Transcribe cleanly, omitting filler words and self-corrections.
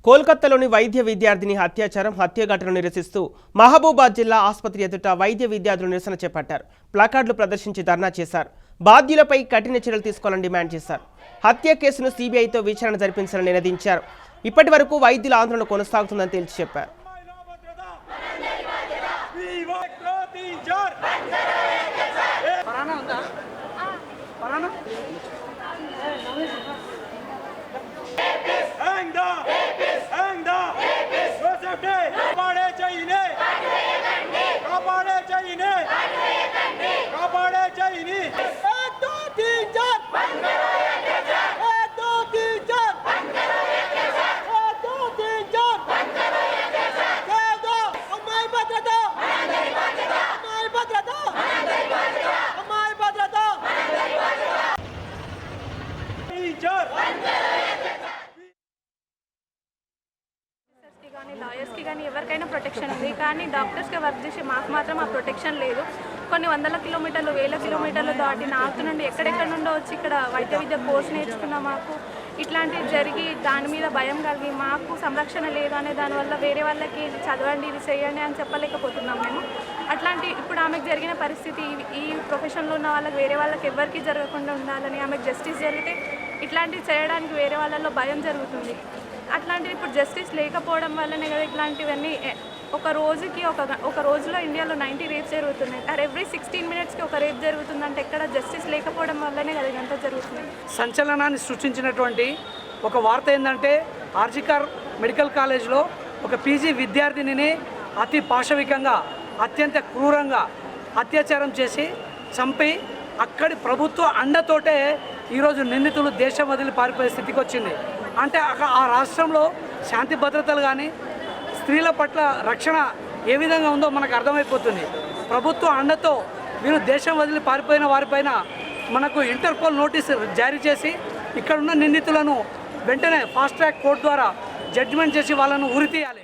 కోల్కతాలోని వైద్య విద్యార్థిని హత్య ఘటనను నిరసిస్తూ మహబూబాబాద్ జిల్లా ఆసుపత్రి ఎదుట వైద్య విద్యార్థులు నిరసన చేపట్టారు. ప్లకార్డులు ప్రదర్శించి ధర్నా చేశారు. బాధ్యులపై కఠిన చర్యలు తీసుకోవాలని డిమాండ్ చేశారు. హత్య కేసును సిబిఐతో విచారణ జరిపించాలని నినదించారు. ఇప్పటి వరకు వైద్యుల ఆందోళన కొనసాగుతుందని తేల్చి చెప్పారు. లాయర్స్కి కానీ ఎవరికైనా ప్రొటెక్షన్ ఉంది, కానీ డాక్టర్స్కి వర్క్ చేసే మాకు మాత్రం ఆ ప్రొటెక్షన్ లేదు. కొన్ని వందల కిలోమీటర్లు, వేల కిలోమీటర్లు దాటి నార్త్ నుండి ఎక్కడెక్కడ నుండో వచ్చి ఇక్కడ వైద్య విద్య కోర్స్ నేర్చుకున్న మాకు ఇట్లాంటివి జరిగి దాని మీద భయం కలిగి మాకు సంరక్షణ లేదు అనే దానివల్ల వేరే వాళ్ళకి ఇది చదవండి, ఇది చేయండి అని చెప్పలేకపోతున్నాం మేము. అట్లాంటి ఇప్పుడు ఆమెకు జరిగిన పరిస్థితి ఈ ప్రొఫెషన్లో ఉన్న వాళ్ళకి వేరే వాళ్ళకి ఎవరికి జరగకుండా ఉండాలని, ఆమెకు జస్టిస్ జరిగితే ఇట్లాంటివి చేయడానికి వేరే వాళ్ళలో భయం జరుగుతుంది. అట్లాంటిది ఇప్పుడు జస్టిస్ లేకపోవడం వల్లనే కదా ఇట్లాంటివన్నీ. ఒక రోజులో ఇండియాలో 90 రేప్స్ జరుగుతున్నాయి. ఎవ్రీ 16 మినిట్స్కి ఒక రేప్ జరుగుతుందంటే ఎక్కడ జస్టిస్ లేకపోవడం వల్లనే కదా ఇదంతా జరుగుతుంది. సంచలనాన్ని సృష్టించినటువంటి ఒక వార్త ఏంటంటే, ఆర్జికర్ మెడికల్ కాలేజ్లో ఒక పీజీ విద్యార్థినిని అతి పాశవికంగా, అత్యంత క్రూరంగా అత్యాచారం చేసి చంపి అక్కడి ప్రభుత్వ అండతోటే ఈరోజు నిందితులు దేశం వదిలి పారిపోయే స్థితికి వచ్చింది. అంటే ఆ రాష్ట్రంలో శాంతి భద్రతలు కానీ స్త్రీల పట్ల రక్షణ ఏ విధంగా ఉందో మనకు అర్థమైపోతుంది. ప్రభుత్వ అండతో వీరు దేశం వదిలి పారిపోయిన వారిపైన మనకు ఇంటర్పోల్ నోటీసు జారీ చేసి ఇక్కడున్న నిందితులను వెంటనే ఫాస్ట్ ట్రాక్ కోర్టు ద్వారా జడ్జిమెంట్ చేసి వాళ్ళను ఉరితీయాలి.